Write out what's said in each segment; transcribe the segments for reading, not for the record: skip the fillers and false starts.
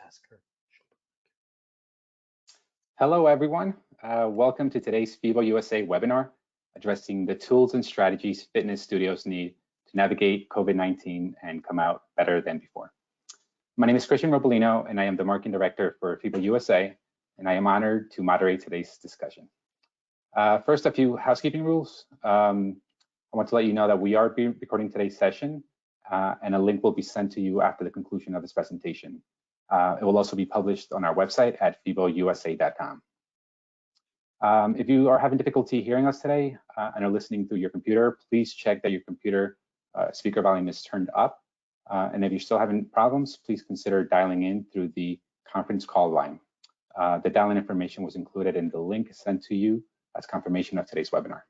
ask her. Hello, everyone. Welcome to today's FIBO USA webinar, addressing the tools and strategies fitness studios need to navigate COVID-19 and come out better than before. My name is Christian Robolino, and I am the Marketing Director for FIBO USA, and I am honored to moderate today's discussion. First, a few housekeeping rules. I want to let you know that we are recording today's session, and a link will be sent to you after the conclusion of this presentation. It will also be published on our website at fibousa.com. If you are having difficulty hearing us today and are listening through your computer, please check that your computer speaker volume is turned up. And if you're still having problems, please consider dialing in through the conference call line. The dial-in information was included in the link sent to you as confirmation of today's webinar.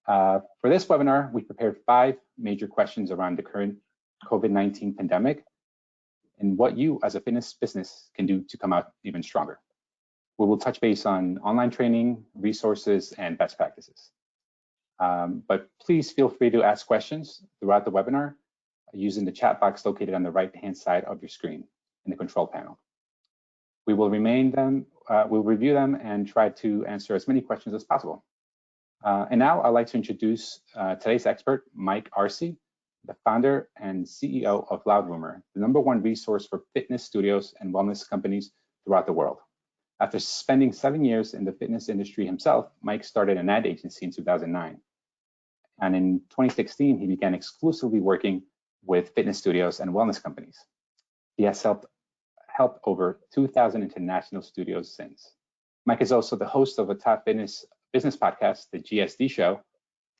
For this webinar, we prepared 5 major questions around the current COVID-19 pandemic and what you as a fitness business can do to come out even stronger. We will touch base on online training, resources, and best practices. But please feel free to ask questions throughout the webinar using the chat box located on the right-hand side of your screen in the control panel. We will review them and try to answer as many questions as possible. And now I'd like to introduce today's expert, Mike Arce, the founder and CEO of Loudroomer, the #1 resource for fitness studios and wellness companies throughout the world. After spending 7 years in the fitness industry himself, Mike started an ad agency in 2009. And in 2016, he began exclusively working with fitness studios and wellness companies. He has helped over 2,000 international studios since. Mike is also the host of a top fitness business podcast, The GSD Show,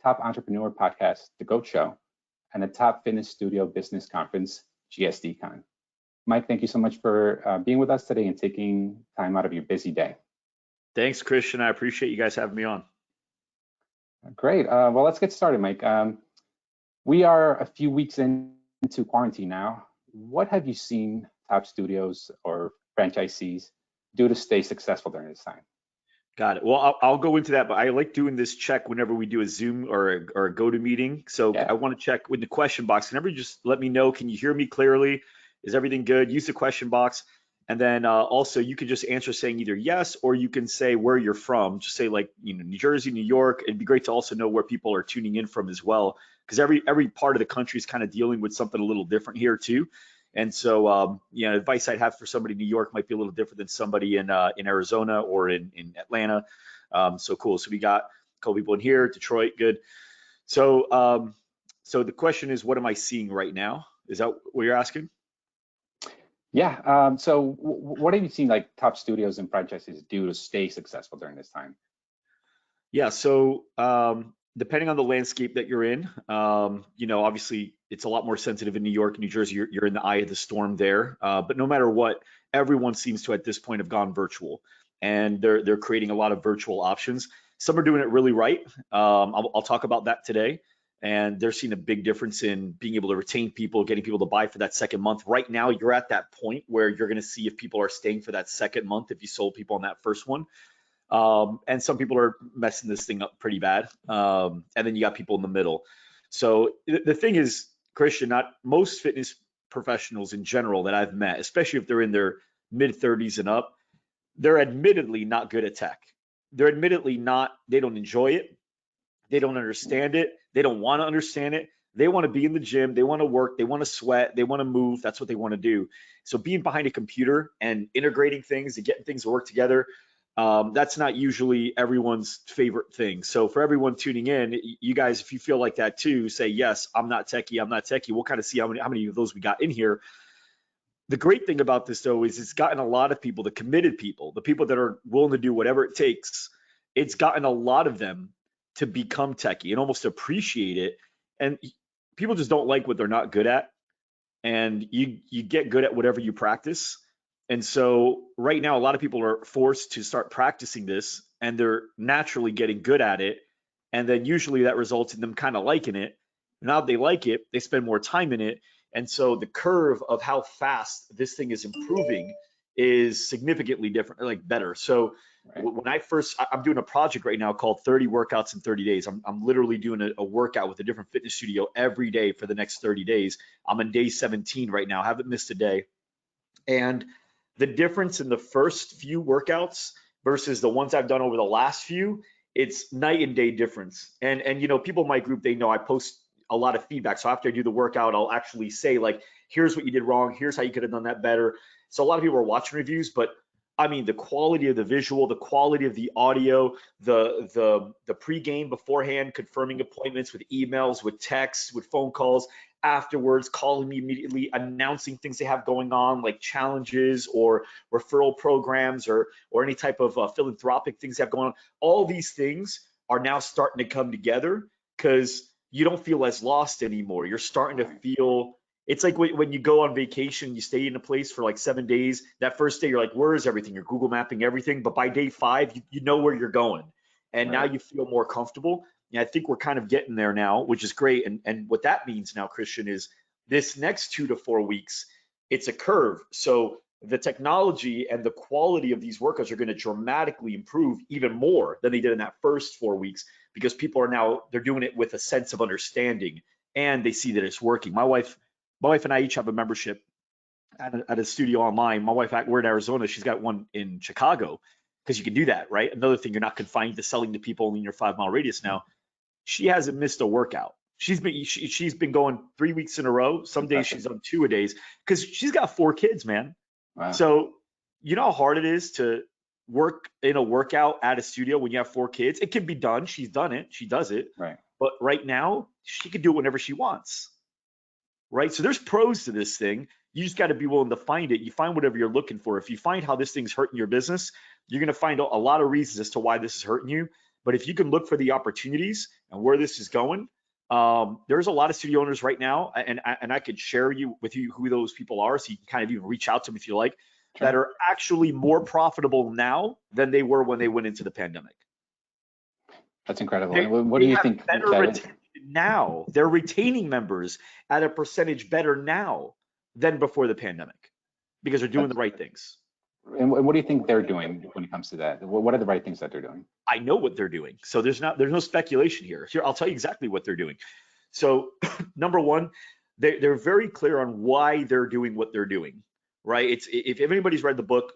top entrepreneur podcast, The GOAT Show, and the top fitness studio business conference, GSDCon. Mike, thank you so much for being with us today and taking time out of your busy day. Thanks, Christian. I appreciate you guys having me on. Great. Well, let's get started, Mike. We are a few weeks into quarantine now. What have you seen top studios or franchisees do to stay successful during this time? Got it. Well, I'll go into that, but I like doing this check whenever we do a Zoom or a GoToMeeting. So yeah. I want to check with the question box. Whenever you just let me know, can you hear me clearly? Is everything good? Use the question box. And then also you can just answer saying either yes, or you can say where you're from. Just say like, New Jersey, New York. It'd be great to also know where people are tuning in from as well, because every part of the country is kind of dealing with something a little different here too. And so, advice I'd have for somebody in New York might be a little different than somebody in Arizona or in Atlanta. So cool. So we got a couple people in here, Detroit, good. So, so the question is, what am I seeing right now? Is that what you're asking? Yeah. So what have you seen like top studios and franchises do to stay successful during this time? Yeah. So depending on the landscape that you're in, obviously it's a lot more sensitive in New York and New Jersey. You're in the eye of the storm there. But no matter what, everyone seems to at this point have gone virtual, and they're creating a lot of virtual options. Some are doing it really right. I'll talk about that today. And they're seeing a big difference in being able to retain people, getting people to buy for that second month. Right now, you're at that point where you're going to see if people are staying for that second month if you sold people on that first one. And some people are messing this thing up pretty bad. And then you got people in the middle. So the thing is, Christian, not most fitness professionals in general that I've met, especially if they're in their mid-30s and up, they're admittedly not good at tech. They're admittedly not, they don't enjoy it. They don't understand it. They don't want to understand it. They want to be in the gym. They want to work. They want to sweat. They want to move. That's what they want to do. So being behind a computer and integrating things and getting things to work together, that's not usually everyone's favorite thing. So for everyone tuning in, you guys, if you feel like that too, say, yes, I'm not techie. I'm not techie. We'll kind of see how many of those we got in here. The great thing about this, though, is it's gotten a lot of people, the committed people, the people that are willing to do whatever it takes. It's gotten a lot of them to become techie and almost appreciate it. And people just don't like what they're not good at. And you get good at whatever you practice. And so right now, a lot of people are forced to start practicing this, and they're naturally getting good at it. And then usually that results in them kind of liking it. Now that they like it, they spend more time in it. And so the curve of how fast this thing is improving is significantly different, like better. So when I'm doing a project right now called 30 workouts in 30 days. I'm literally doing a workout with a different fitness studio every day for the next 30 days. I'm on day 17 right now. Haven't missed a day. And the difference in the first few workouts versus the ones I've done over the last few, it's night and day difference. And you know, people in my group, they know I post a lot of feedback. So after I do the workout, I'll actually say like, here's what you did wrong, here's how you could have done that better. So a lot of people are watching reviews, but I mean, the quality of the visual, the quality of the audio, the pregame beforehand, confirming appointments with emails, with texts, with phone calls, afterwards, calling me immediately, announcing things they have going on, like challenges or referral programs or any type of philanthropic things they have going on. All these things are now starting to come together because you don't feel as lost anymore. You're starting to feel it's like when you go on vacation, you stay in a place for like 7 days. That first day, you're like, where is everything? You're Google mapping everything. But by day 5, you know where you're going. And now Right. you feel more comfortable. And I think we're kind of getting there now, which is great. And what that means now, Christian, is this next 2 to 4 weeks, it's a curve. So the technology and the quality of these workouts are going to dramatically improve even more than they did in that first 4 weeks because people are now, they're doing it with a sense of understanding and they see that it's working. My wife and I each have a membership at a studio online. My wife, we're in Arizona. She's got one in Chicago because you can do that, right? Another thing, you're not confined to selling to people only in your 5 mile radius now. She hasn't missed a workout. She's been going 3 weeks in a row. Some days Impressive. she's on 2 a days because she's got 4 kids, man. Wow. So you know how hard it is to work in a workout at a studio when you have 4 kids. It can be done. She's done it. She does it. Right. But right now, she can do it whenever she wants, right? So there's pros to this thing. You just got to be willing to find it. You find whatever you're looking for. If you find how this thing's hurting your business, you're going to find a lot of reasons as to why this is hurting you. But if you can look for the opportunities and where this is going, there's a lot of studio owners right now, and I could share with you who those people are, so you can kind of even reach out to them if you like, that Sure. are actually more profitable now than they were when they went into the pandemic. That's incredible. They And what do they you have think better that is? retention now. They're retaining members at a percentage better now than before the pandemic because they're doing the That's, right things. and what do you think they're doing when it comes to that? What are the right things that they're doing? I know what they're doing. So there's no speculation here. Here, I'll tell you exactly what they're doing. So number one, they're very clear on why they're doing what they're doing, right? It's if anybody's read the book,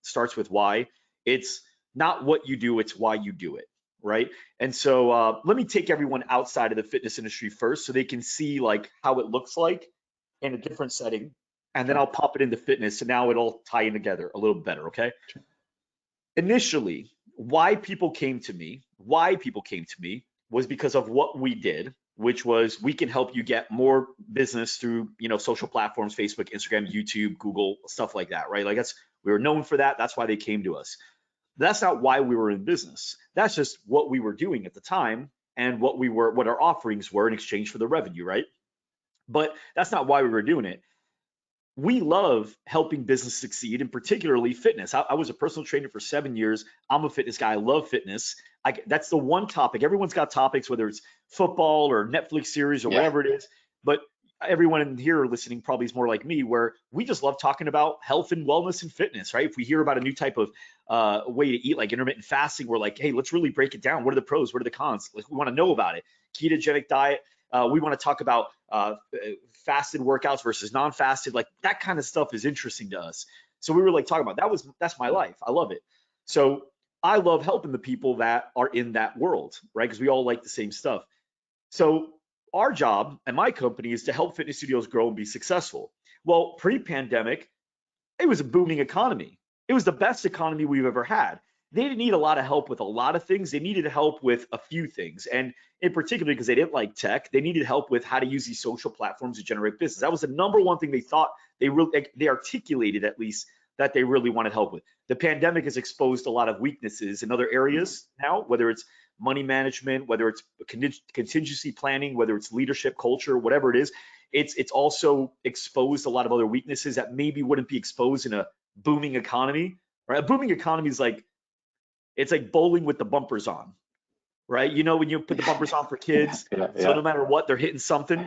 starts with why. It's not what you do, it's why you do it, right? And so let me take everyone outside of the fitness industry first, so they can see like how it looks like in a different setting, and then Sure. I'll pop it into fitness, and now it'll tie in together a little better, okay? Sure. Initially, why people came to me was because of what we did, which was we can help you get more business through, social platforms, Facebook, Instagram, YouTube, Google, stuff like that, right? Like we were known for that. That's why they came to us. That's not why we were in business. That's just what we were doing at the time and what our offerings were in exchange for the revenue, right? But that's not why we were doing it. We love helping business succeed, and particularly fitness. I was a personal trainer for 7 years. I'm a fitness guy. I love fitness. That's the one topic. Everyone's got topics, whether it's football or Netflix series or Yeah. whatever it is. But everyone in here listening probably is more like me, where we just love talking about health and wellness and fitness, right? If we hear about a new type of way to eat, like intermittent fasting, we're like, hey, let's really break it down. What are the pros? What are the cons? Like, we want to know about it. Ketogenic diet. We want to talk about fasted workouts versus non-fasted. Like that kind of stuff is interesting to us. So we were like talking about that's my life. I love it. So I love helping the people that are in that world, right? Because we all like the same stuff. So our job and my company is to help fitness studios grow and be successful. Well, pre-pandemic, it was a booming economy. It was the best economy we've ever had. They didn't need a lot of help with a lot of things. They needed help with a few things. And in particular, because they didn't like tech, they needed help with how to use these social platforms to generate business. That was the number one thing they thought they articulated, at least, that they really wanted help with. The pandemic has exposed a lot of weaknesses in other areas now, whether it's money management, whether it's contingency planning, whether it's leadership, culture, whatever it is. It's also exposed a lot of other weaknesses that maybe wouldn't be exposed in a booming economy, right? A booming economy is like, it's like bowling with the bumpers on, right? You know, when you put the bumpers on for kids, Yeah. so Yeah. no matter what, they're hitting something.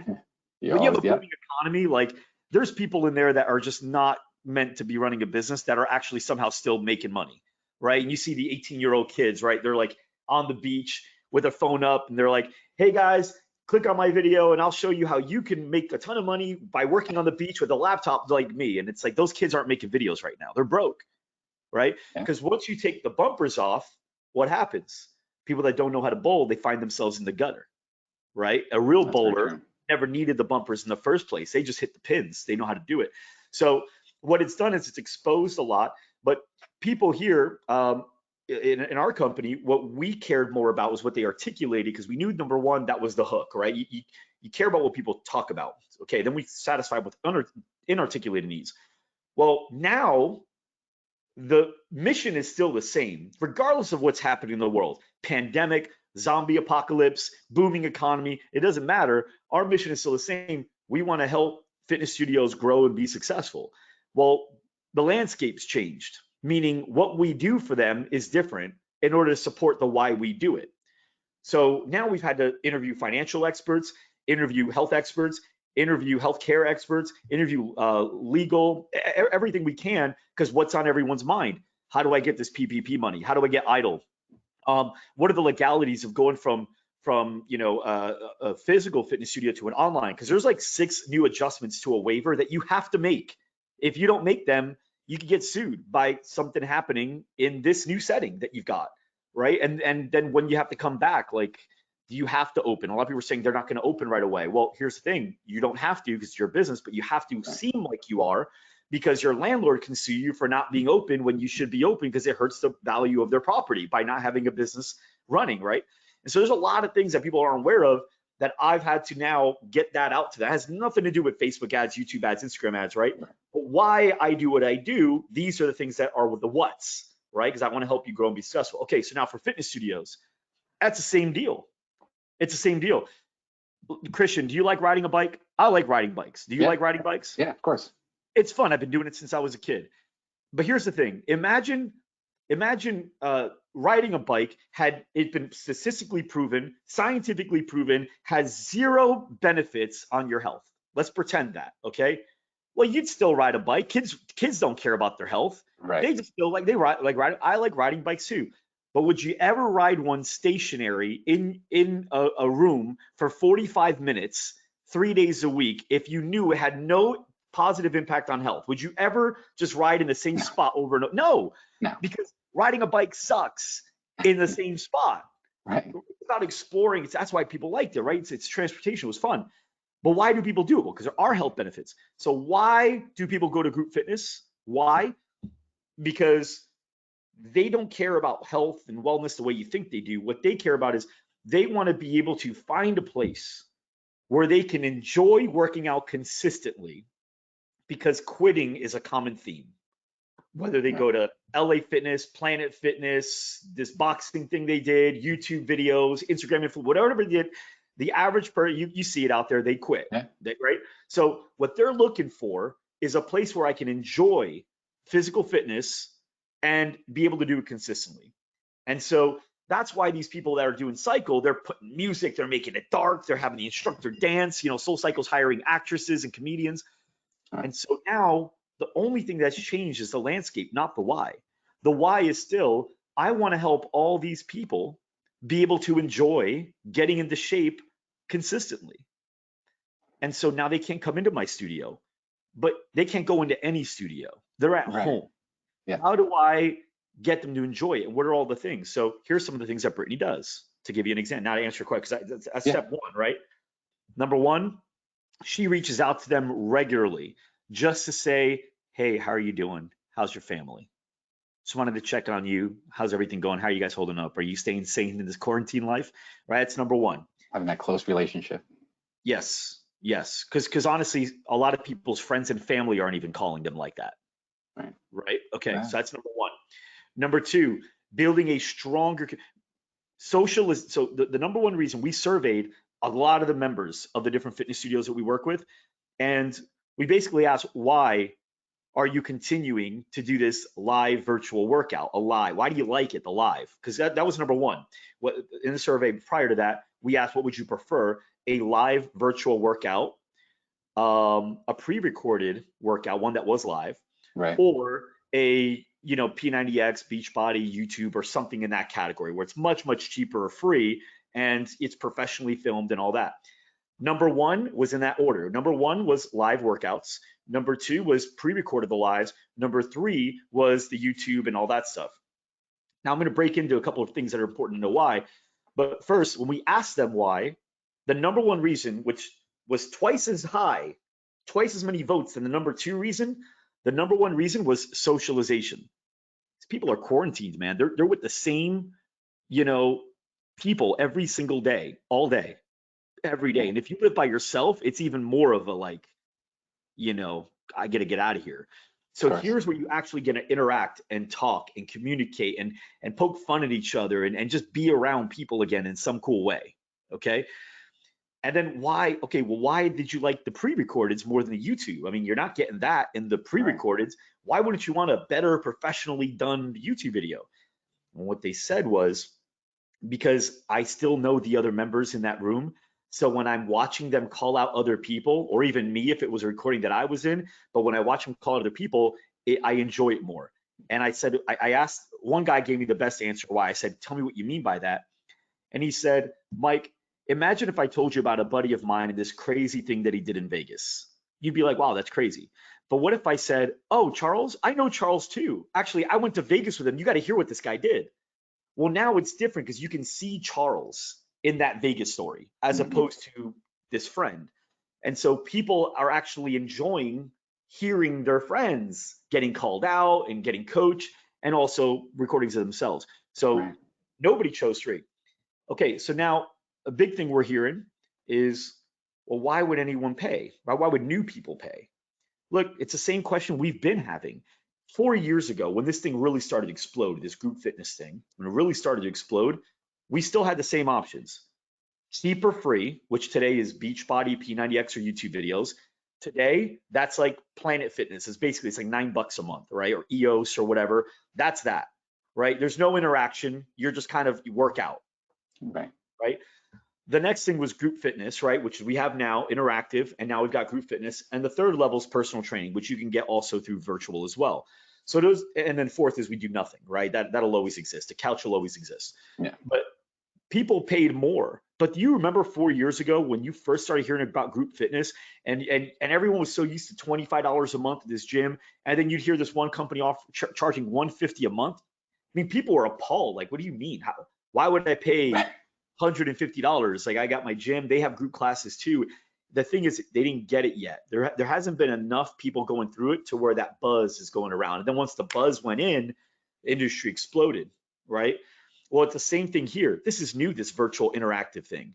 You When you have always, a yeah. booming economy, like there's people in there that are just not meant to be running a business that are actually somehow still making money, right? And you see the 18-year-old kids, right? They're like on the beach with their phone up and they're like, hey guys, click on my video and I'll show you how you can make a ton of money by working on the beach with a laptop like me. And it's like, those kids aren't making videos right now. They're broke, right? Yeah. Because once you take the bumpers off, what happens? People that don't know how to bowl, they find themselves in the gutter, right? A real That's very bowler true. never needed the bumpers in the first place. They just hit the pins. They know how to do it. So what it's done is it's exposed a lot, but people here, in our company, what we cared more about was what they articulated, because we knew, number one, that was the hook, right? You care about what people talk about. Okay, then we satisfy with inarticulated needs. Well, now the mission is still the same, regardless of what's happening in the world. Pandemic, zombie apocalypse, booming economy, it doesn't matter. Our mission is still the same. We want to help fitness studios grow and be successful. Well, the landscape's changed, meaning what we do for them is different in order to support the why we do it. So now we've had to interview financial experts, interview health experts, interview healthcare experts, interview legal, everything we can, because what's on everyone's mind? How do I get this PPP money? How do I get idle? What are the legalities of going from a physical fitness studio to an online? Because there's like 6 new adjustments to a waiver that you have to make. If you don't make them, you could get sued by something happening in this new setting that you've got, right? And then when you have to come back, like, you have to open. A lot of people are saying they're not going to open right away. Well, here's the thing. You don't have to, because it's your business, but you have to seem like you are, because your landlord can sue you for not being open when you should be open, because it hurts the value of their property by not having a business running, right? And so there's a lot of things that people aren't aware of that I've had to now get that out to them. It has nothing to do with Facebook ads, YouTube ads, Instagram ads, right? But why I do what I do, these are the things that are with the what's, right? Because I want to help you grow and be successful. Okay, so now for fitness studios, that's the same deal. It's the same deal. Christian, do you like riding a bike? I like riding bikes. Do you like riding bikes? Yeah, of course. It's fun. I've been doing it since I was a kid. But here's the thing. Imagine riding a bike had it been statistically proven, scientifically proven, has 0 benefits on your health. Let's pretend that, okay? Well, you'd still ride a bike. Kids don't care about their health. Right. They just feel like they ride. I like riding bikes too. But would you ever ride one stationary in a room for 45 minutes, 3 days a week, if you knew it had no positive impact on health? Would you ever just ride in the same spot over and over? No, because riding a bike sucks in the same spot. Right. It's about exploring. That's why people liked it, right? It's transportation. It was fun. But why do people do it? Well, because there are health benefits. So why do people go to group fitness? Why? Because they don't care about health and wellness the way you think they do. What they care about is they want to be able to find a place where they can enjoy working out consistently, because quitting is a common theme. Whether they go to LA Fitness, Planet Fitness, this boxing thing they did, YouTube videos, Instagram, whatever they did, the average person, you see it out there, they quit, right? So what they're looking for is a place where I can enjoy physical fitness and be able to do it consistently. And so that's why these people that are doing Cycle, they're putting music, they're making it dark, they're having the instructor dance, Soul Cycle's hiring actresses and comedians. And so now the only thing that's changed is the landscape, not the why. The why is still, I want to help all these people be able to enjoy getting into shape consistently. And so now they can't come into my studio, but they can't go into any studio. They're at home. Yeah. How do I get them to enjoy it? What are all the things? So here's some of the things that Brittany does, to give you an example. Now to answer your question, because that's step 1, right? Number 1, she reaches out to them regularly just to say, hey, how are you doing? How's your family? Just wanted to check on you. How's everything going? How are you guys holding up? Are you staying sane in this quarantine life? Right? That's number 1. Having that close relationship. Yes. Because honestly, a lot of people's friends and family aren't even calling them like that. Right? Okay. So that's number 1. Number 2, building a stronger social is, so the number 1 reason we surveyed a lot of the members of the different fitness studios that we work with, and we basically asked, why are you continuing to do this live virtual workout? Why do you like it, the live? Because that was number 1. What in the survey prior to that, we asked, what would you prefer? A live virtual workout, a pre-recorded workout, one that was live, or a P90X, Beachbody, YouTube, or something in that category where it's much, much cheaper or free and it's professionally filmed and all that. Number one was in that order. Number one was live workouts. Number two was pre-recorded the lives. Number three was the YouTube and all that stuff. Now I'm going to break into a couple of things that are important to know why. But first, when we asked them why, the number one reason, which was twice as high, twice as many votes than the number two reason, the number one reason was socialization. People are quarantined, man. They're with the same, people every single day, all day, every day. And if you live by yourself, it's even more of a like, I got to get out of here. So here's where you actually get to interact and talk and communicate and poke fun at each other and just be around people again in some cool way. Okay. And then why? Okay, well, why did you like the pre-recordeds more than the YouTube? I mean, you're not getting that in the pre-recordeds. Why wouldn't you want a better, professionally done YouTube video? And what they said was, because I still know the other members in that room. So when I'm watching them call out other people, or even me, if it was a recording that I was in, but when I watch them call out other people, I enjoy it more. And I said, I asked, one guy gave me the best answer why. I said, tell me what you mean by that. And he said, Mike, imagine if I told you about a buddy of mine and this crazy thing that he did in Vegas. You'd be like, wow, that's crazy. But what if I said, oh, Charles, I know Charles too. Actually, I went to Vegas with him. You got to hear what this guy did. Well, now it's different because you can see Charles in that Vegas story as opposed to this friend. And so people are actually enjoying hearing their friends getting called out and getting coached and also recordings of themselves. So nobody chose three. Okay, so now a big thing we're hearing is, well, why would anyone pay? Why would new people pay? Look, it's the same question we've been having. 4 years ago, when this thing really started to explode, this group fitness thing, when it really started to explode, we still had the same options. Cheap or free, which today is Beachbody, P90X, or YouTube videos. Today, that's like Planet Fitness. It's like $9 a month, right? Or EOS or whatever. That's that, right? There's no interaction. You're just kind of, you work out. Right. The next thing was group fitness, right? Which we have now, interactive, and now we've got group fitness. And the third level is personal training, which you can get also through virtual as well. So those, and then fourth is we do nothing, right? That'll always exist. The couch will always exist. Yeah. But people paid more. But do you remember 4 years ago when you first started hearing about group fitness and everyone was so used to $25 a month at this gym, and then you'd hear this one company charging $150 a month? I mean, people were appalled. Like, what do you mean? Why would I pay $150? Like, I got my gym, they have group classes too. The thing is, they didn't get it yet. There hasn't been enough people going through it to where that buzz is going around. And then once the buzz went in, the industry exploded, right? Well, it's the same thing here. This is new, this virtual interactive thing,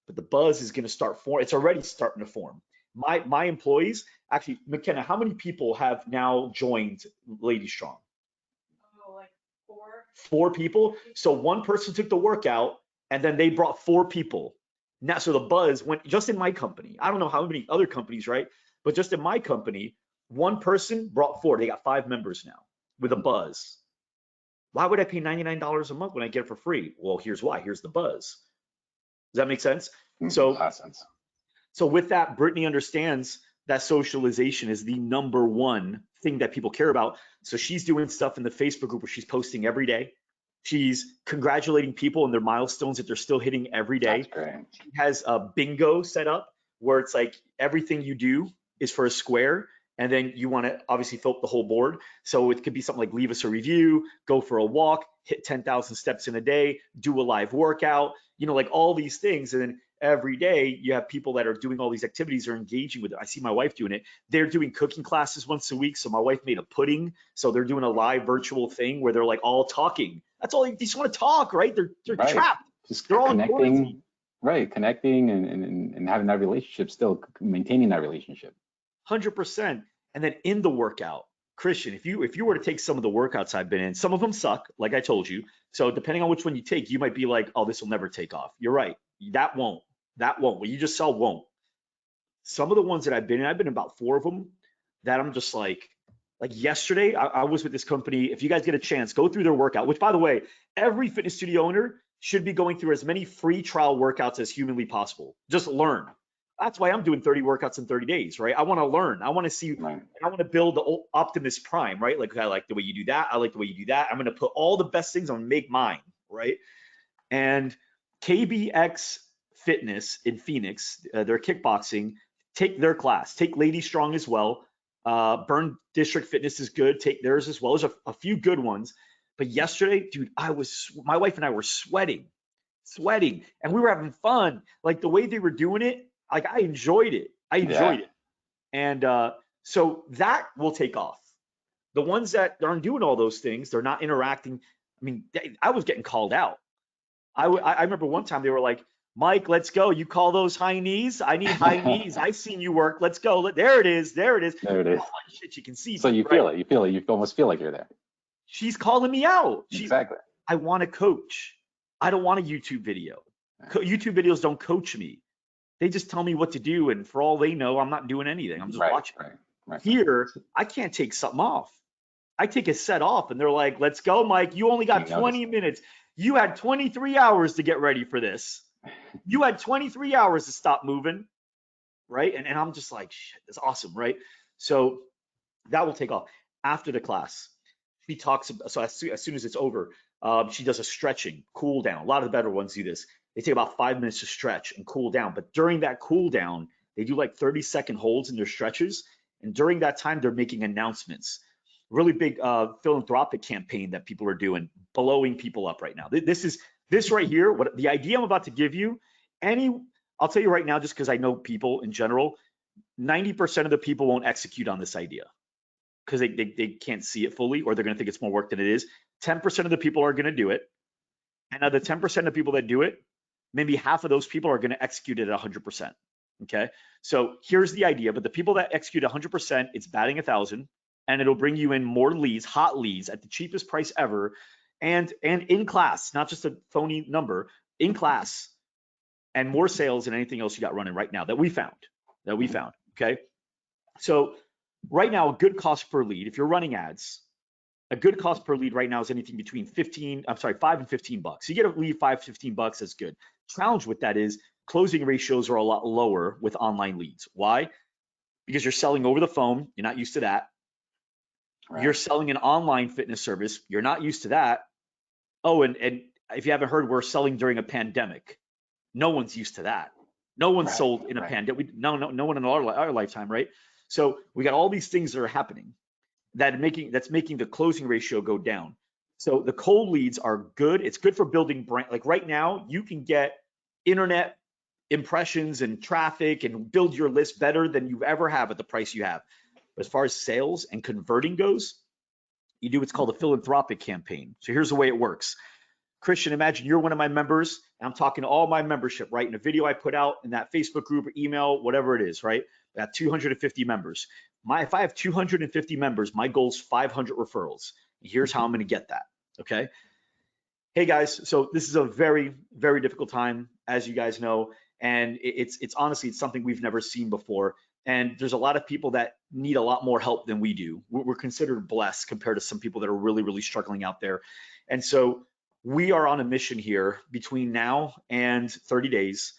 but the buzz is going to start forming. It's already starting to form. My employees, actually, McKenna, how many people have now joined Lady Strong? Oh, like 4. 4 people. So one person took the workout, and then they brought 4 people. Now, so the buzz went just in my company. I don't know how many other companies, right? But just in my company, one person brought 4. They got 5 members now with a buzz. Why would I pay $99 a month when I get it for free? Well, here's why. Here's the buzz. Does that make sense? So with that, Brittany understands that socialization is the number one thing that people care about. So she's doing stuff in the Facebook group where she's posting every day. She's congratulating people on their milestones that they're still hitting every day. She has a bingo set up where it's like everything you do is for a square. And then you want to obviously fill up the whole board. So it could be something like leave us a review, go for a walk, hit 10,000 steps in a day, do a live workout, like all these things. And then every day you have people that are doing all these activities or engaging with it. I see my wife doing it. They're doing cooking classes once a week. So my wife made a pudding. So they're doing a live virtual thing where they're like all talking. That's all, they just want to talk, right? They're trapped. They're all connecting, connecting and having that relationship, still maintaining that relationship. 100%. And then in the workout, Christian, if you were to take some of the workouts I've been in, some of them suck, like I told you. So depending on which one you take, you might be like, oh, this will never take off. You're right. That won't. What you just saw won't. Some of the ones that I've been in about 4 of them that I'm just like yesterday, I was with this company. If you guys get a chance, go through their workout, which by the way, every fitness studio owner should be going through as many free trial workouts as humanly possible. Just learn. That's why I'm doing 30 workouts in 30 days, right? I want to learn. I want to see, I want to build the Optimus Prime, right? Like, I like the way you do that. I like the way you do that. I'm going to put all the best things on, make mine, right? And KBX Fitness in Phoenix, they're kickboxing. Take their class. Take Lady Strong as well. Burn District Fitness is good. Take theirs as well. There's a few good ones. But yesterday, dude, my wife and I were sweating, and we were having fun. Like the way they were doing it, like I enjoyed it. And so that will take off. The ones that aren't doing all those things, they're not interacting. I mean, I was getting called out. I remember one time they were like, Mike, let's go. You call those high knees? I need high knees. I seen you work. Let's go. There it is. There it is. Oh, shit, you can see. So you feel it. You feel it. You almost feel like you're there. She's calling me out. Exactly. I want to coach. I don't want a YouTube video. YouTube videos don't coach me. They just tell me what to do, and for all they know, I'm not doing anything. I'm just watching. Right. Here, I can't take something off. I take a set off, and they're like, let's go, Mike. You only got 20 minutes. You had 23 hours to get ready for this. You had 23 hours to stop moving, right? And I'm just like, shit, that's awesome, right? So that will take off. After the class, she talks, so as soon as it's over, she does a stretching, cool down. A lot of the better ones do this. They take about 5 minutes to stretch and cool down. But during that cool down, they do like 30-second holds in their stretches. And during that time, they're making announcements. Really big philanthropic campaign that people are doing, blowing people up right now. This right here, what the idea I'm about to give you, I'll tell you right now, just because I know people in general, 90% of the people won't execute on this idea because they can't see it fully, or they're going to think it's more work than it is. 10% of the people are going to do it. And of the 10% of people that do it, maybe half of those people are going to execute it at 100%. Okay. So here's the idea. But the people that execute 100%, it's batting 1,000, and it'll bring you in more leads, hot leads at the cheapest price ever. And in class, not just a phony number, in class, and more sales than anything else you got running right now that we found. Okay. So right now, a good cost per lead, if you're running ads, a good cost per lead right now is anything between $5 and $15. You get a lead $15, that's good. Challenge with that is closing ratios are a lot lower with online leads. Why? Because you're selling over the phone. You're not used to that. Right. You're selling an online fitness service. You're not used to that. Oh, and if you haven't heard, we're selling during a pandemic. No one's used to that. No one sold in a pandemic. No one in our lifetime, right? So we got all these things that are happening that's making the closing ratio go down. So the cold leads are good. It's good for building brand. Like right now, you can get internet impressions and traffic and build your list better than you ever have at the price you have. But as far as sales and converting goes, you do what's called a philanthropic campaign. So here's the way it works. Christian, imagine you're one of my members, and I'm talking to all my membership, right? In a video I put out in that Facebook group or email, whatever it is, right? I got 250 members. If I have 250 members, my goal is 500 referrals. Here's how I'm going to get that, okay? Hey guys, so this is a very, very difficult time, as you guys know, and it's honestly, it's something we've never seen before. And there's a lot of people that need a lot more help than we do. We're considered blessed compared to some people that are really, really struggling out there. And so we are on a mission here between now and 30 days.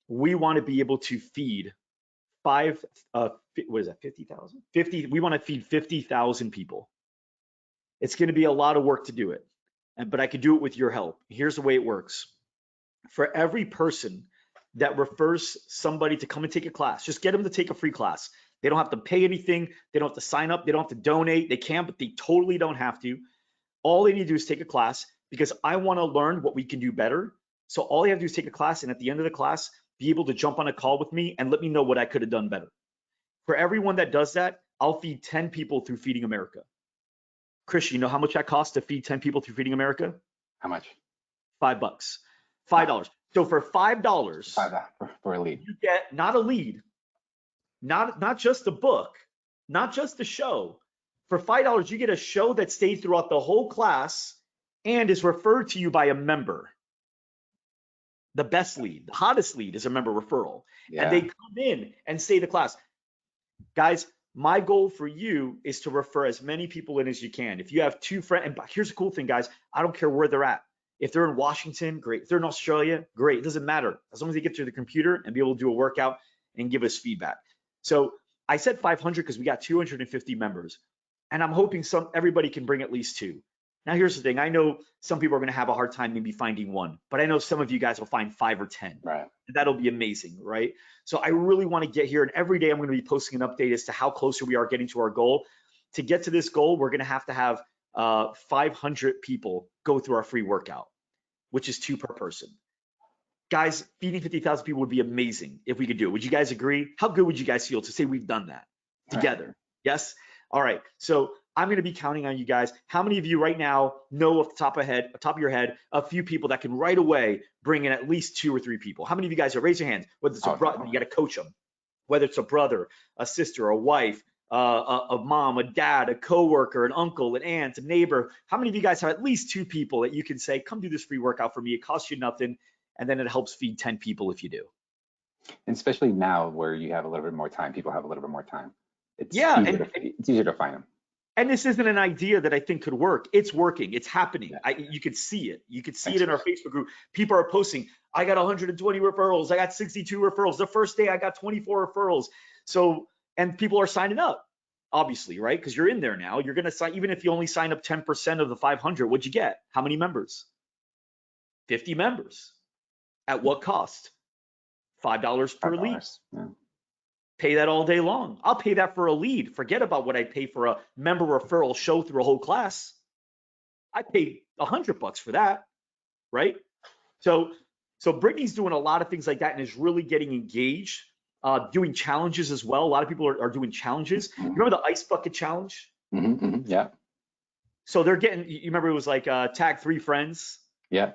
We want to be able to feed 50,000? We want to feed 50,000 people. It's going to be a lot of work to do it, but I could do it with your help. Here's the way it works. For every person that refers somebody to come and take a class, just get them to take a free class. They don't have to pay anything. They don't have to sign up. They don't have to donate. They can, but they totally don't have to. All they need to do is take a class, because I want to learn what we can do better. So all you have to do is take a class, and at the end of the class, be able to jump on a call with me and let me know what I could have done better. For everyone that does that, I'll feed 10 people through Feeding America. Christian, you know how much that costs to feed 10 people through Feeding America? How much? $5. $5. So for $5, for a lead, you get not a lead, not just a book, not just a show. For $5, you get a show that stays throughout the whole class and is referred to you by a member. The best lead, the hottest lead is a member referral. Yeah. And they come in and stay the class. Guys, my goal for you is to refer as many people in as you can. If you have 2 friends, and here's the cool thing, guys, I don't care where they're at. If they're in Washington, great. If they're in Australia, great. It doesn't matter. As long as they get to the computer and be able to do a workout and give us feedback. So I said 500 because we got 250 members. And I'm hoping everybody can bring at least 2. Now, here's the thing. I know some people are going to have a hard time maybe finding one, but I know some of you guys will find 5 or 10. Right. And that'll be amazing, right? So I really want to get here, and every day I'm going to be posting an update as to how closer we are getting to our goal. To get to this goal, we're going to have 500 people go through our free workout, which is 2 per person. Guys, feeding 50,000 people would be amazing if we could do it. Would you guys agree? How good would you guys feel to say we've done that together? Right. Yes? All right. So I'm going to be counting on you guys. How many of you right now know off the top of your head, a few people that can right away bring in at least 2 or 3 people? How many of you guys are, raise your hands, whether it's a brother, you got to coach them, whether it's a brother, a sister, a wife, a mom, a dad, a coworker, an uncle, an aunt, a neighbor. How many of you guys have at least 2 people that you can say, come do this free workout for me. It costs you nothing. And then it helps feed 10 people if you do. And especially now where you have a little bit more time, people have a little bit more time. It's easier to find them. And this isn't an idea that I think could work. It's working. It's happening. Yeah. You could see it. You could see it in our Facebook group. People are posting, I got 120 referrals. I got 62 referrals. The first day I got 24 referrals. So, and people are signing up, obviously, right? Because you're in there now. You're going to sign, even if you only sign up 10% of the 500, what'd you get? How many members? 50 members. At what cost? $5 per lead. Yeah. Pay that all day long. I'll pay that for a lead. Forget about what I pay for a member referral show through a whole class. I paid $100 for that, right? So Brittany's doing a lot of things like that and is really getting engaged, doing challenges as well. A lot of people are doing challenges. You remember the ice bucket challenge? Yeah. So they're getting, you remember it was like tag 3 friends? Yeah.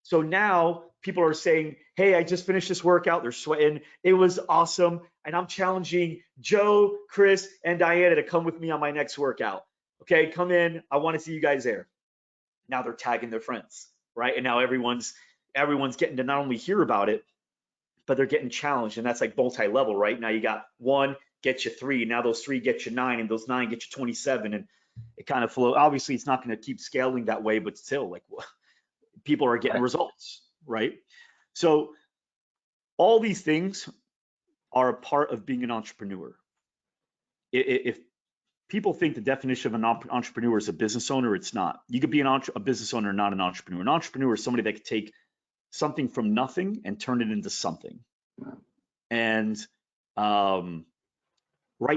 So now people are saying, hey, I just finished this workout. They're sweating. It was awesome. And I'm challenging Joe, Chris, and Diana to come with me on my next workout. Okay, come in. I want to see you guys there. Now they're tagging their friends, right? And now everyone's getting to not only hear about it, but they're getting challenged. And that's like multi-level, right? Now you got 1, get you 3. Now those 3 get you 9, and those 9 get you 27. And it kind of flows. Obviously, it's not going to keep scaling that way, but still, like, people are getting results, right? So all these things are a part of being an entrepreneur. If people think the definition of an entrepreneur is a business owner, it's not. You could be a business owner, not an entrepreneur. An entrepreneur is somebody that could take something from nothing and turn it into something. And right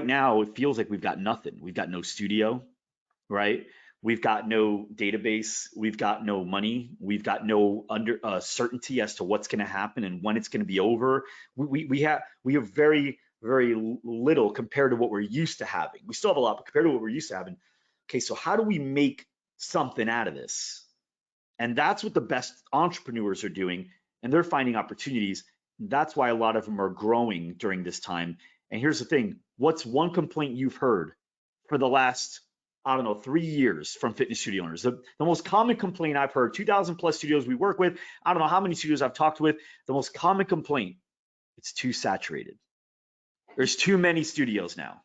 now, it feels like we've got nothing. We've got no studio, right? We've got no database. We've got no money. We've got no certainty as to what's going to happen and when it's going to be over. We have very, very little compared to what we're used to having. We still have a lot, but compared to what we're used to having. Okay, so how do we make something out of this? And that's what the best entrepreneurs are doing, and they're finding opportunities. That's why a lot of them are growing during this time. And here's the thing: what's one complaint you've heard for the last, I don't know, 3 years from fitness studio owners? The most common complaint I've heard, 2,000 plus studios we work with, I don't know how many studios I've talked with, the most common complaint, it's too saturated. There's too many studios now.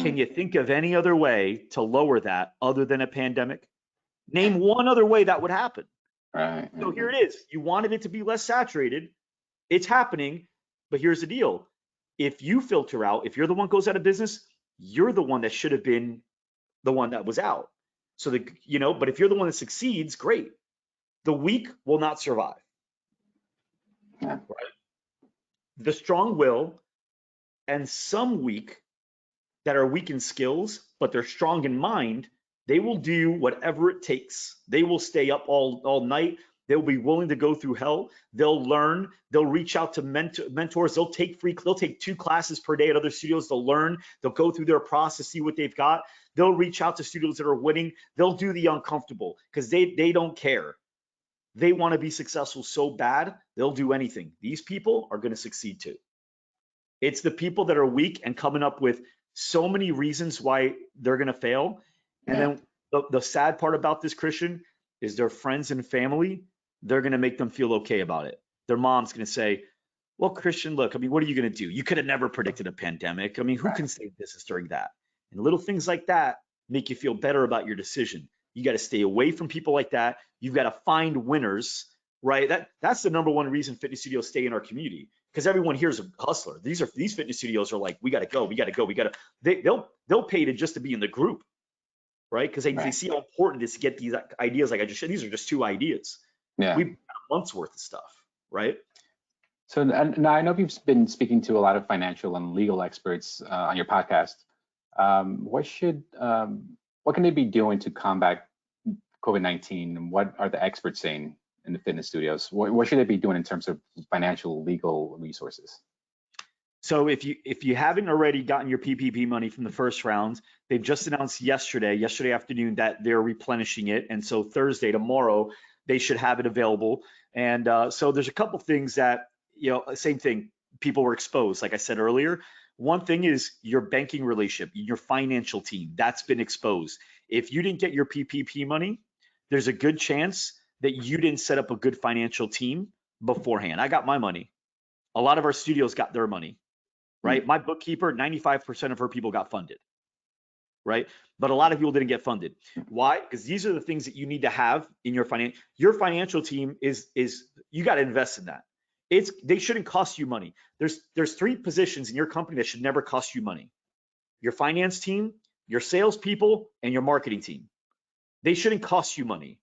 Can you think of any other way to lower that other than a pandemic? Name one other way that would happen. Right. So here it is. You wanted it to be less saturated. It's happening, but here's the deal. If you filter out, if you're the one goes out of business, you're the one that should have been the one that was out. So but if you're the one that succeeds, great. The weak will not survive. Yeah. Right? The strong will, and some weak that are weak in skills, but they're strong in mind, they will do whatever it takes. They will stay up all night. They'll be willing to go through hell. They'll learn. They'll reach out to mentors. They'll take 2 classes per day at other studios. They'll learn. They'll go through their process, see what they've got. They'll reach out to studios that are winning. They'll do the uncomfortable because they don't care. They want to be successful so bad, they'll do anything. These people are going to succeed too. It's the people that are weak and coming up with so many reasons why they're going to fail. And then the sad part about this, Christian, is their friends and family, they're going to make them feel okay about it. Their mom's going to say, well, Christian, look, I mean, what are you going to do? You could have never predicted a pandemic. I mean, who can save business during that? And little things like that make you feel better about your decision. You got to stay away from people like that. You've got to find winners, right? That's the number one reason fitness studios stay in our community, because everyone here is a hustler. These fitness studios are like, we got to go. They'll pay to just to be in the group, right? Because they Right. see how important it is to get these ideas like I just said. These are just 2 ideas. Yeah. We've got a month's worth of stuff, right? So and now I know you've been speaking to a lot of financial and legal experts on your podcast. What can they be doing to combat COVID-19? And what are the experts saying in the fitness studios? What should they be doing in terms of financial, legal resources? So if you haven't already gotten your PPP money from the first round, they've just announced yesterday afternoon, that they're replenishing it, and so Thursday, tomorrow, they should have it available. And so there's a couple things that, same thing, people were exposed, like I said earlier. One thing is your banking relationship, your financial team, that's been exposed. If you didn't get your PPP money, there's a good chance that you didn't set up a good financial team beforehand. I got my money. A lot of our studios got their money, right? My bookkeeper, 95% of her people got funded, right? But a lot of people didn't get funded. Why? Because these are the things that you need to have in your financial team is you got to invest in that. They shouldn't cost you money. There's 3 positions in your company that should never cost you money: your finance team, your salespeople, and your marketing team. They shouldn't cost you money.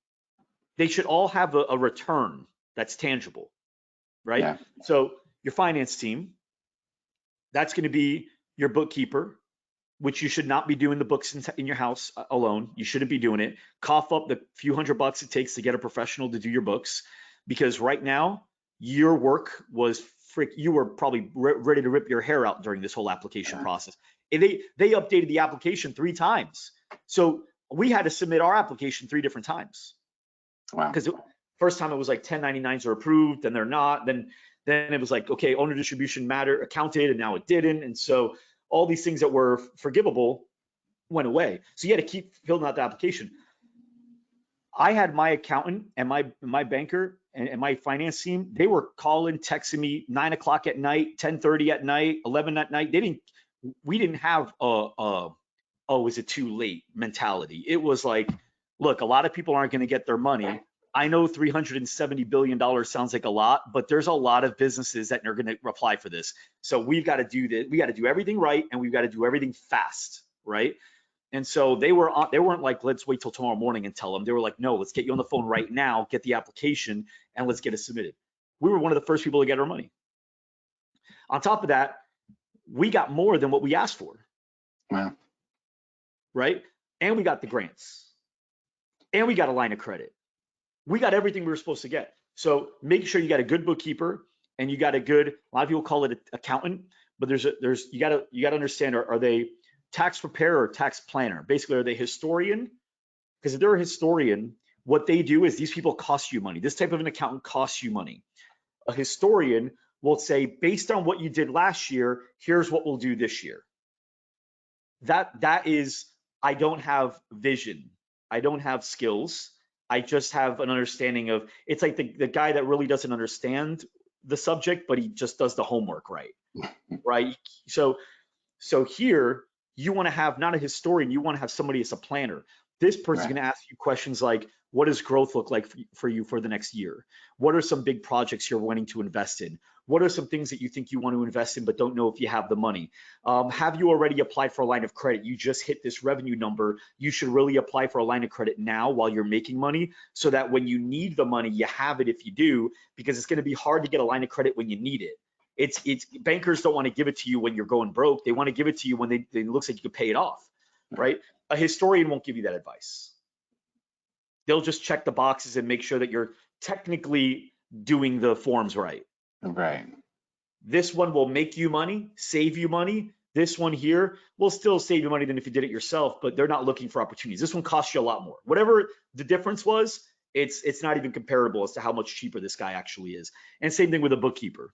They should all have a return that's tangible, right? Yeah. So your finance team, that's going to be your bookkeeper, which you should not be doing the books in your house alone. You shouldn't be doing it. Cough up the few $100 it takes to get a professional to do your books, because right now your work was you were probably ready to rip your hair out during this whole application process. And they updated the application 3 times. So we had to submit our application 3 different times. Wow. Because first time it was like 1099s are approved, then they're not. Then it was like, okay, owner distribution matter accounted, and now it didn't. And so all these things that were forgivable went away. So you had to keep filling out the application. I had my accountant and my banker and my finance team, they were calling, texting me 9 o'clock at night, 10:30 at night, 11 at night. We didn't have oh, is it too late mentality. It was like, look, a lot of people aren't going to get their money. I know $370 billion sounds like a lot, but there's a lot of businesses that are going to apply for this. So we've got to do this. We got to do everything right, and we've got to do everything fast, right? And so they weren't like, let's wait till tomorrow morning and tell them. They were like, no, let's get you on the phone right now, get the application, and let's get it submitted. We were one of the first people to get our money. On top of that, we got more than what we asked for. Wow. Right? And we got the grants. And we got a line of credit. We got everything we were supposed to get. So make sure you got a good bookkeeper, and you got a lot of people call it an accountant, but you got to understand, are they tax preparer or tax planner? Basically, are they historian? Because if they're a historian, what they do is these people cost you money. This type of an accountant costs you money. A historian will say, based on what you did last year, here's what we'll do this year. That is, I don't have vision. I don't have skills. I just have an understanding of, it's like the guy that really doesn't understand the subject, but he just does the homework right, right? So here, you want to have not a historian, you want to have somebody as a planner. This person's going to ask you questions like, what does growth look like for you for the next year? What are some big projects you're wanting to invest in? What are some things that you think you want to invest in but don't know if you have the money? Have you already applied for a line of credit? You just hit this revenue number. You should really apply for a line of credit now while you're making money, so that when you need the money, you have it if you do, because it's going to be hard to get a line of credit when you need it. It's bankers don't want to give it to you when you're going broke. They want to give it to you when it looks like you can pay it off, right? A historian won't give you that advice. They'll just check the boxes and make sure that you're technically doing the forms right. Right. This one will make you money, save you money. This one here will still save you money than if you did it yourself, but they're not looking for opportunities. This one costs you a lot more. Whatever the difference was, it's not even comparable as to how much cheaper this guy actually is. And same thing with a bookkeeper,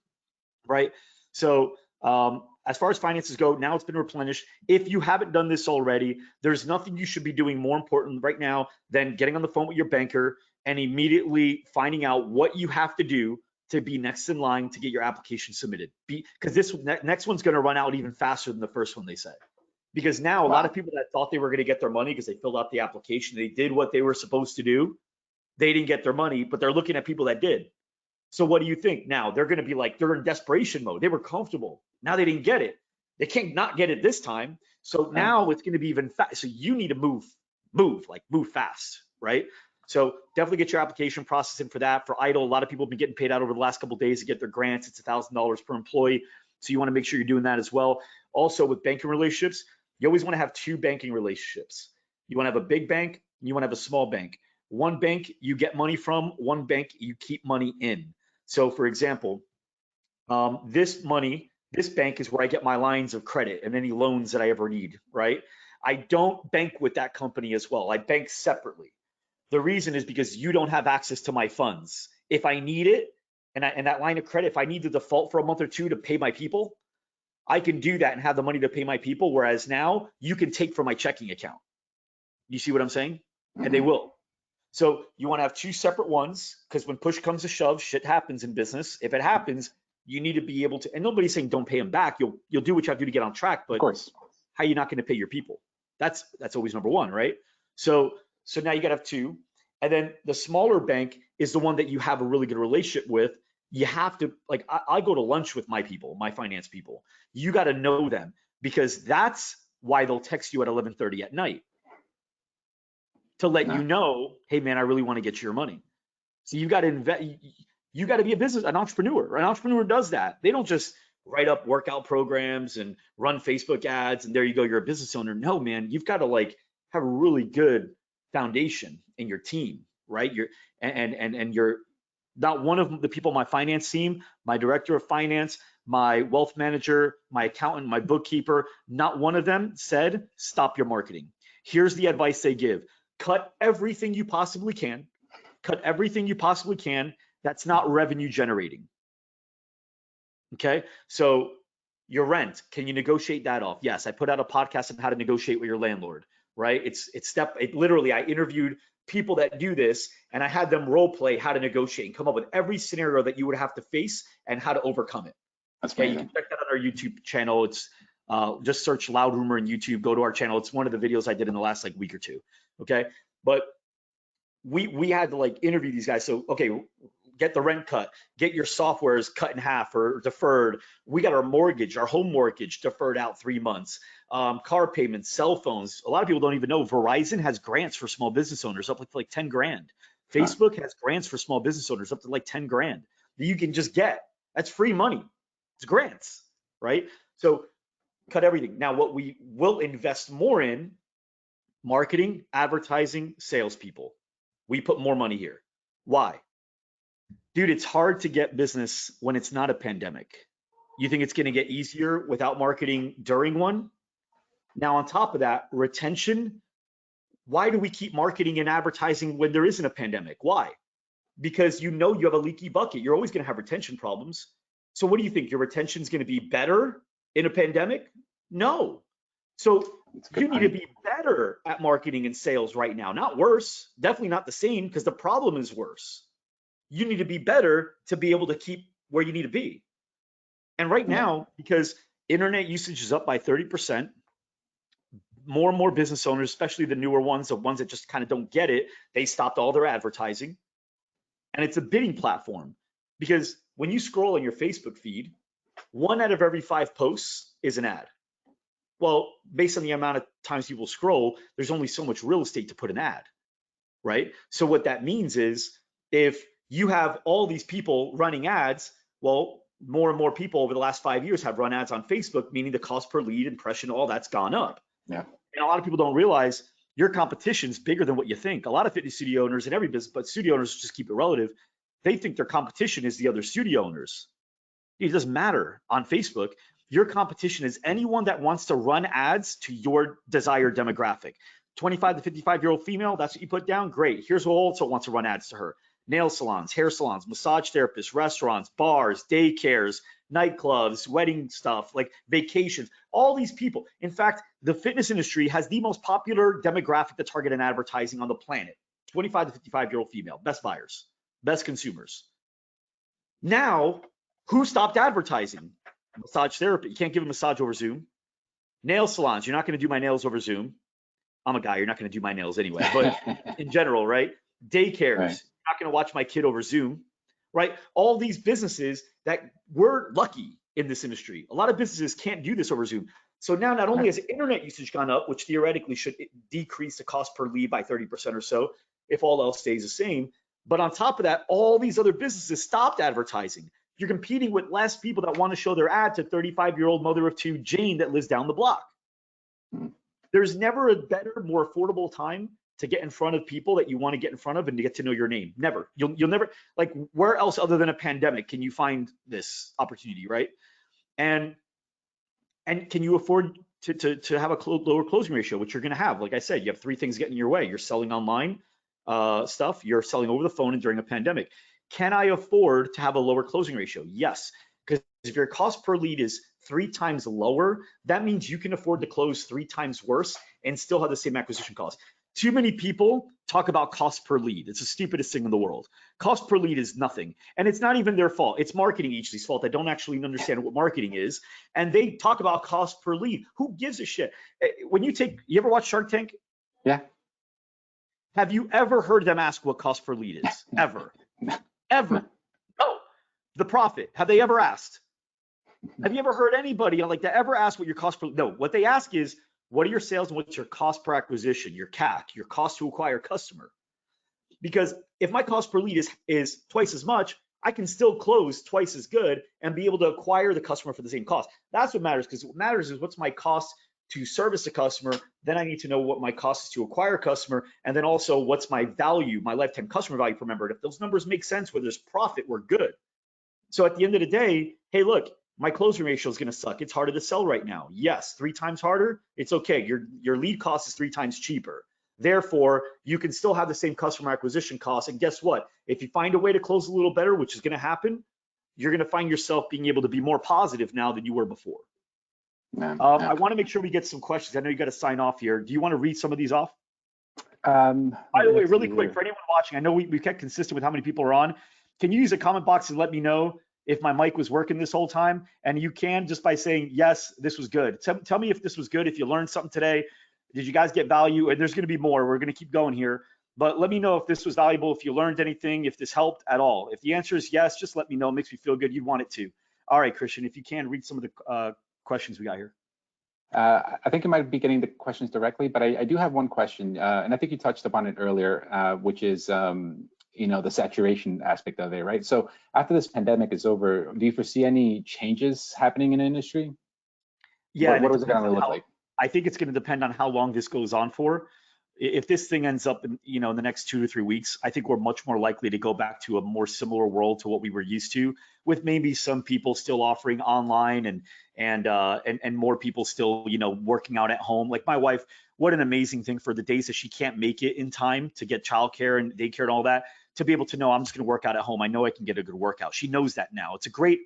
right? So as far as finances go, now it's been replenished. If you haven't done this already, there's nothing you should be doing more important right now than getting on the phone with your banker and immediately finding out what you have to do to be next in line to get your application submitted. Because this next one's going to run out even faster than the first one, they said. Because now a lot of people that thought they were going to get their money because they filled out the application, they did what they were supposed to do, they didn't get their money, but they're looking at people that did. So what do you think now? They're going to be like, they're in desperation mode. They were comfortable. Now they didn't get it. They can't not get it this time. So now it's going to be even fast. So you need to move move fast, right? So definitely get your application process in for that. For EIDL, a lot of people have been getting paid out over the last couple of days to get their grants. It's $1,000 per employee. So you want to make sure you're doing that as well. Also with banking relationships, you always want to have 2 banking relationships. You want to have a big bank, and you want to have a small bank. One bank you get money from, one bank you keep money in. So for example, this bank is where I get my lines of credit and any loans that I ever need, right? I don't bank with that company as well. I bank separately. The reason is because you don't have access to my funds. If I need it, and that line of credit, if I need to default for a month or 2 to pay my people, I can do that and have the money to pay my people. Whereas now you can take from my checking account. You see what I'm saying? And they will. So you want to have 2 separate ones, because when push comes to shove, shit happens in business. If it happens, you need to be able to, and nobody's saying don't pay them back. You'll do what you have to do to get on track, but Of course. how are you not going to pay your people? That's always number one, right? So now you got to have 2. And then the smaller bank is the one that you have a really good relationship with. You have to, like, I go to lunch with my people, my finance people. You got to know them, because that's why they'll text you at 11:30 at night to let you know, hey man, I really want to get your money. So you got to invest. You got to be an entrepreneur. An entrepreneur does that. They don't just write up workout programs and run Facebook ads and there you go, you're a business owner. No, man, you've got to like have a really good foundation in your team, right? You're not one of the people on my finance team, my director of finance, my wealth manager, my accountant, my bookkeeper, not one of them said, stop your marketing. Here's the advice they give. Cut everything you possibly can. Cut everything you possibly can that's not revenue generating. Okay, so your rent, can you negotiate that off? Yes, I put out a podcast on how to negotiate with your landlord, right? Literally, I interviewed people that do this and I had them role play how to negotiate and come up with every scenario that you would have to face and how to overcome it. That's okay, amazing. you can check that on our YouTube channel. It's just search Loud Rumor in YouTube, go to our channel. It's one of the videos I did in the last like week or 2. Okay, but we had to like interview these guys. So okay, get the rent cut, get your softwares cut in half or deferred. We got our mortgage, our home mortgage deferred out 3 months. Car payments, cell phones. A lot of people don't even know Verizon has grants for small business owners up to like 10 grand. Facebook has grants for small business owners up to like 10 grand that you can just get. That's free money. It's grants, right? So cut everything. Now, what we will invest more in, marketing, advertising, salespeople. We put more money here. Why? Dude, it's hard to get business when it's not a pandemic. You think it's going to get easier without marketing during one? Now, on top of that, retention. Why do we keep marketing and advertising when there isn't a pandemic? Why? Because you know you have a leaky bucket. You're always going to have retention problems. So what do you think? Your retention is going to be better in a pandemic? No. So you need to be better at marketing and sales right now, not worse. Definitely not the same, because the problem is worse. You need to be better to be able to keep where you need to be. And right now, because internet usage is up by 30%, more and more business owners, especially the newer ones, the ones that just kind of don't get it, they stopped all their advertising. And it's a bidding platform, because when you scroll on your Facebook feed, 1 out of every 5 posts is an ad. Well, based on the amount of times people scroll, there's only so much real estate to put an ad, right? So what that means is if you have all these people running ads, well, more and more people over the last 5 years have run ads on Facebook, meaning the cost per lead, impression, all that's gone up. Yeah. And a lot of people don't realize your competition's bigger than what you think. A lot of fitness studio owners in every business, but studio owners just keep it relative. They think their competition is the other studio owners. It doesn't matter on Facebook. Your competition is anyone that wants to run ads to your desired demographic. 25 to 55-year-old female, that's what you put down? Great. Here's who also wants to run ads to her. Nail salons, hair salons, massage therapists, restaurants, bars, daycares, nightclubs, wedding stuff, like vacations, all these people. In fact, the fitness industry has the most popular demographic to target in advertising on the planet. 25 to 55-year-old female, best buyers, best consumers. Now, who stopped advertising? Massage therapy. You can't give a massage over Zoom. Nail salons. You're not going to do my nails over Zoom. I'm a guy. You're not going to do my nails anyway. But in general, right? Daycares. Right. You're not going to watch my kid over Zoom, right? All these businesses that we're lucky in this industry. A lot of businesses can't do this over Zoom. So now not only has internet usage gone up, which theoretically should decrease the cost per lead by 30% or so, if all else stays the same, but on top of that, all these other businesses stopped advertising. You're competing with less people that want to show their ad to 35-year-old mother of two Jane that lives down the block. There's never a better, more affordable time to get in front of people that you want to get in front of and to get to know your name. Never. You'll never, like, where else other than a pandemic can you find this opportunity, right? And can you afford to have a lower closing ratio, which you're going to have? Like I said, you have three things getting in your way. You're selling online stuff, you're selling over the phone, and during a pandemic. Can I afford to have a lower closing ratio? Yes, because if your cost per lead is 3 times lower, that means you can afford to close 3 times worse and still have the same acquisition cost. Too many people talk about cost per lead. It's the stupidest thing in the world. Cost per lead is nothing. And it's not even their fault. It's marketing agency's fault. They don't actually understand what marketing is. And they talk about cost per lead. Who gives a shit? When you ever watch Shark Tank? Yeah. Have you ever heard them ask what cost per lead is? Ever? Ever? No. The profit. Have they ever asked? Have you ever heard anybody like that ever ask what your cost per? No. What they ask is, what are your sales and what's your cost per acquisition, your CAC, your cost to acquire a customer? Because if my cost per lead is twice as much, I can still close twice as good and be able to acquire the customer for the same cost. That's what matters, because what matters is what's my cost to service a customer. Then I need to know what my cost is to acquire a customer, and then also what's my value, my lifetime customer value per member. And if those numbers make sense, where there's profit, we're good. So at the end of the day, hey, look, my closing ratio is going to suck. It's harder to sell right now. Yes, 3 times harder. It's okay. Your lead cost is 3 times cheaper. Therefore, you can still have the same customer acquisition cost. And guess what? If you find a way to close a little better, which is going to happen, you're going to find yourself being able to be more positive now than you were before. I want to make sure we get some questions. I know you got to sign off here. Do you want to read some of these off? By the way, really quick, for anyone watching, I know we kept consistent with how many people are on. Can you use a comment box and let me know if my mic was working this whole time? And you can just by saying, yes, this was good. Tell me if this was good, if you learned something today. Did you guys get value? And there's going to be more. We're going to keep going here. But let me know if this was valuable, if you learned anything, if this helped at all. If the answer is yes, just let me know. It makes me feel good. You'd want it to. All right, Christian, if you can, read some of the questions we got here. I think you might be getting the questions directly, but I do have one question, and I think you touched upon it earlier, which is the saturation aspect of it, right? So after this pandemic is over, do you foresee any changes happening in the industry? Yeah. What is it going to look like? I think it's going to depend on how long this goes on for. If this thing ends up in the next 2 to 3 weeks, I think we're much more likely to go back to a more similar world to what we were used to, with maybe some people still offering online and more people still working out at home. Like my wife, what an amazing thing for the days that she can't make it in time to get childcare and daycare and all that, to be able to know I'm just going to work out at home. I know I can get a good workout. She knows that now. It's a great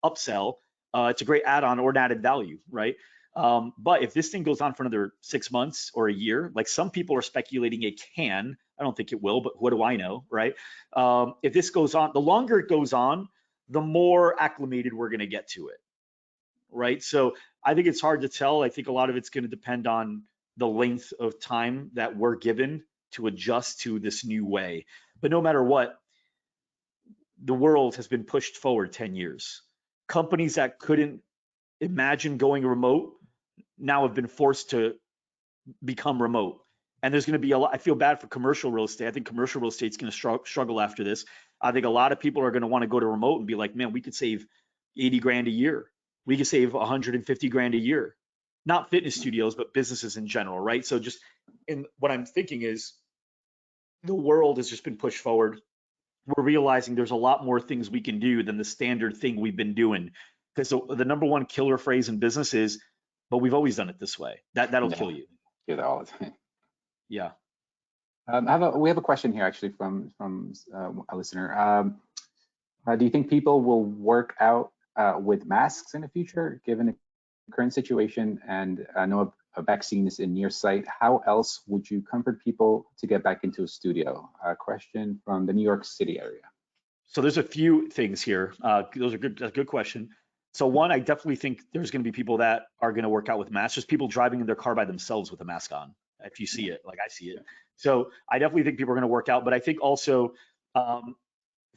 upsell. It's a great add-on or an added value, right? But if this thing goes on for another 6 months or a year, like some people are speculating it can, I don't think it will, but what do I know, right? If this goes on, the longer it goes on, the more acclimated we're going to get to it, right? So I think it's hard to tell. I think a lot of it's going to depend on the length of time that we're given to adjust to this new way. But no matter what, the world has been pushed forward 10 years. Companies that couldn't imagine going remote now have been forced to become remote. And there's going to be a lot. I feel bad for commercial real estate. I think commercial real estate is going to struggle after this. I think a lot of people are going to want to go to remote and be like, man, we could save 80 grand a year. We could save 150 grand a year. Not fitness studios, but businesses in general, right? So just, and what I'm thinking is the world has just been pushed forward. We're realizing there's a lot more things we can do than the standard thing we've been doing. Because the number one killer phrase in business is, but we've always done it this way. That'll kill you. Hear that all the time. Yeah. We have a question here actually from a listener. Do you think people will work out with masks in the future, given the current situation? And I know a vaccine is in near sight. How else would you comfort people to get back into a studio? A question from the New York City area. So there's a few things here. Those are good. That's a good question. So one, I definitely think there's going to be people that are going to work out with masks. Just people driving in their car by themselves with a mask on. If you see it, like I see it. So I definitely think people are going to work out. But I think also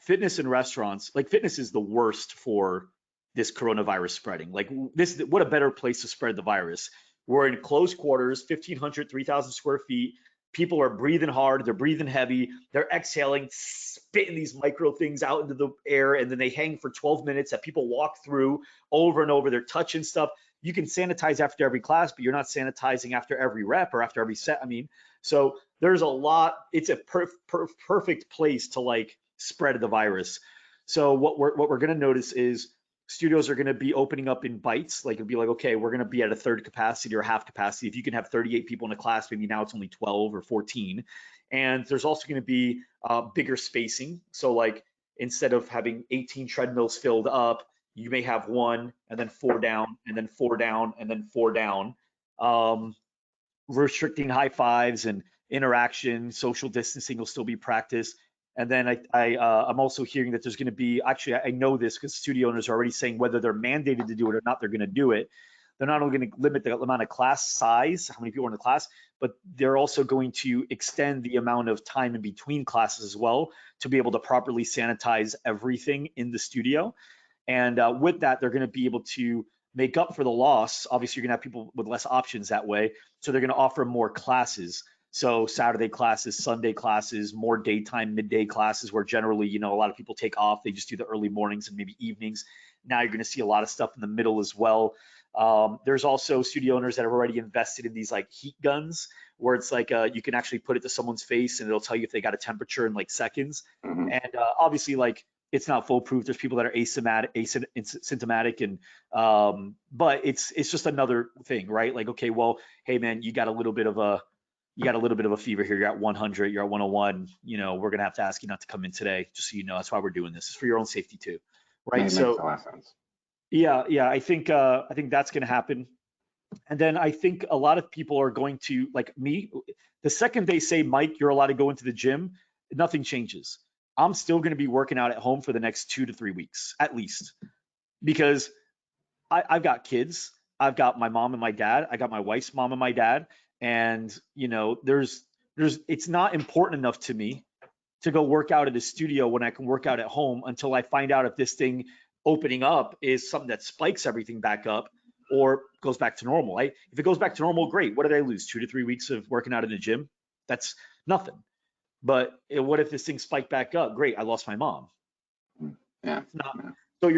fitness and restaurants, like fitness is the worst for this coronavirus spreading. Like this, what a better place to spread the virus. We're in close quarters, 1,500, 3,000 square feet. People are breathing hard, they're breathing heavy, they're exhaling, spitting these micro things out into the air, and then they hang for 12 minutes that people walk through over and over. They're touching stuff. You can sanitize after every class, but you're not sanitizing after every rep or after every set. I mean, so there's a lot. It's a perfect place to like spread the virus. So what we're going to notice is studios are going to be opening up in bites. Like it'll be like, okay, we're going to be at a third capacity or half capacity. If you can have 38 people in a class, maybe now it's only 12 or 14. And there's also going to be bigger spacing. So like instead of having 18 treadmills filled up, you may have one and then four down and then four down and then four down. Restricting high fives and interaction, social distancing will still be practiced. And then I'm also hearing that there's going to be, actually, I know this because studio owners are already saying whether they're mandated to do it or not, they're going to do it. They're not only going to limit the amount of class size, how many people are in the class, but they're also going to extend the amount of time in between classes as well to be able to properly sanitize everything in the studio. And with that, they're going to be able to make up for the loss. Obviously, you're going to have people with less options that way. So they're going to offer more classes. So Saturday classes, Sunday classes, more daytime, midday classes where generally, you know, a lot of people take off. They just do the early mornings and maybe evenings. Now you're going to see a lot of stuff in the middle as well. There's also studio owners that have already invested in these like heat guns where it's like you can actually put it to someone's face and it'll tell you if they got a temperature in like seconds. Mm-hmm. And obviously, like it's not foolproof. There's people that are asymptomatic, and but it's just another thing, right? Like, okay, well, hey man, you got a little bit of a fever here. You're at 100, you're at 101. You know, we're gonna have to ask you not to come in today, just so you know. That's why we're doing this. It's for your own safety too, right? It makes a lot of sense. Yeah, I think that's gonna happen. And then I think a lot of people are going to, like me, the second they say, Mike, you're allowed to go into the gym, nothing changes. I'm still going to be working out at home for the next 2 to 3 weeks, at least, because I've got kids. I've got my mom and my dad. I got my wife's mom and my dad. And, you know, it's not important enough to me to go work out at a studio when I can work out at home until I find out if this thing opening up is something that spikes everything back up or goes back to normal. If it goes back to normal, great. What did I lose? 2 to 3 weeks of working out in the gym? That's nothing. But what if this thing spiked back up? Great, I lost my mom. Yeah. It's not. So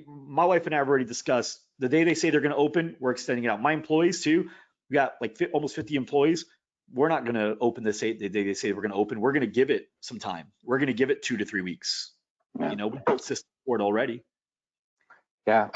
my wife and I have already discussed the day they say they're gonna open, we're extending it out. My employees too, we got like almost 50 employees. We're not gonna open the day they say we're gonna open. We're gonna give it some time. We're gonna give it 2 to 3 weeks. Yeah. You know, we built system for it already. Yeah,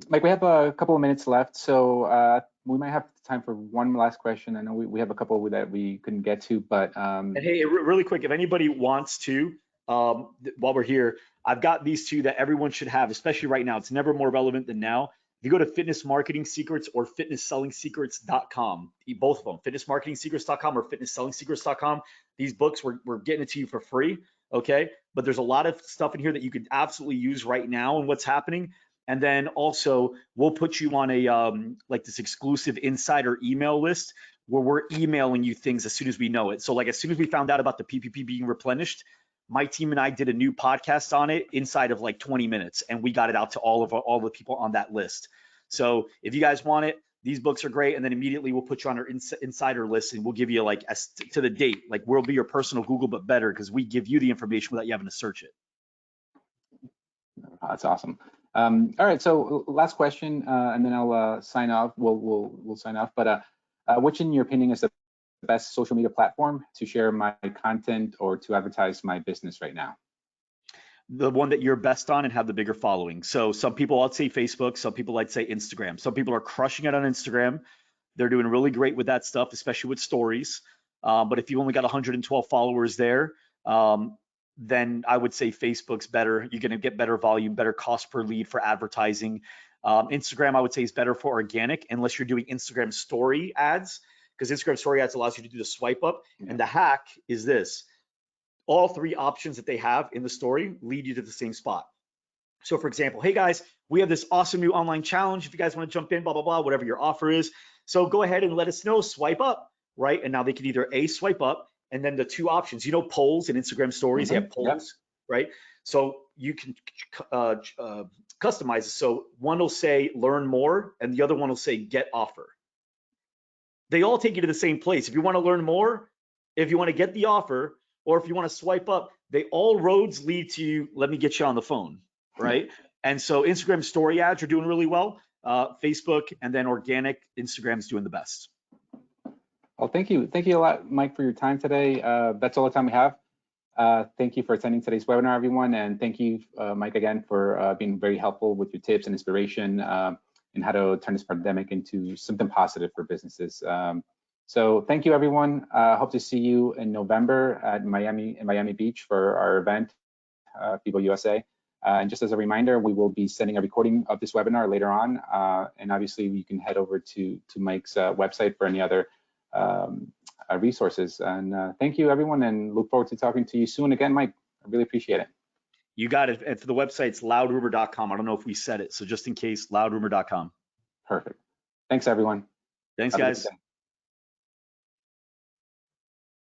Mike, we have a couple of minutes left, so we might have time for one last question. I know we have a couple that we couldn't get to, but and hey, really quick, if anybody wants to, while we're here, I've got these two that everyone should have, especially right now. It's never more relevant than now. If you go to Fitness Marketing Secrets or FitnessSellingSecrets.com, both of them, FitnessMarketingSecrets.com or FitnessSellingSecrets.com, these books, we're getting it to you for free, okay? But there's a lot of stuff in here that you could absolutely use right now and what's happening. And then also, we'll put you on a like this exclusive insider email list where we're emailing you things as soon as we know it. So like as soon as we found out about the PPP being replenished, my team and I did a new podcast on it inside of like 20 minutes, and we got it out to all the people on that list. So if you guys want it, these books are great. And then immediately we'll put you on our insider list, and we'll give you like as to the date, like we'll be your personal Google, but better because we give you the information without you having to search it. That's awesome. All right, so last question, and then I'll sign off. We'll sign off. But which, in your opinion, is the best social media platform to share my content or to advertise my business right now? The one that you're best on and have the bigger following. So some people, I'd say Facebook. Some people, I'd say Instagram. Some people are crushing it on Instagram. They're doing really great with that stuff, especially with stories. But if you only got 112 followers there, then I would say Facebook's better. You're going to get better volume, better cost per lead for advertising. Instagram, I would say, is better for organic, unless you're doing Instagram story ads, because Instagram story ads allows you to do the swipe up. And the hack is this: all three options that they have in the story lead you to the same spot. So for example, hey guys, we have this awesome new online challenge. If you guys want to jump in, blah, blah, blah, whatever your offer is. So go ahead and let us know, swipe up, right? And now they can either swipe up, and then the two options, you know, polls and Instagram stories, they have polls, right? So you can customize it. So one will say learn more and the other one will say get offer. They all take you to the same place. If you want to learn more, if you want to get the offer, or if you want to swipe up, they all roads lead to let me get you on the phone, right? And so Instagram story ads are doing really well. Facebook and then organic Instagram's doing the best. Well, thank you a lot, Mike, for your time today. That's all the time we have. Thank you for attending today's webinar, everyone, and thank you, Mike, again for being very helpful with your tips and inspiration in how to turn this pandemic into something positive for businesses. So thank you, everyone. Hope to see you in November at Miami Beach for our event, FIBO USA. And just as a reminder, we will be sending a recording of this webinar later on. And obviously, you can head over to Mike's website for any other resources. And thank you, everyone, and look forward to talking to you soon again, Mike. I really appreciate it. You got it. And for the website, it's loudrumor.com. I don't know if we said it, so just in case, loudrumor.com. Perfect. Thanks, everyone. Thanks, Have a good guys. day.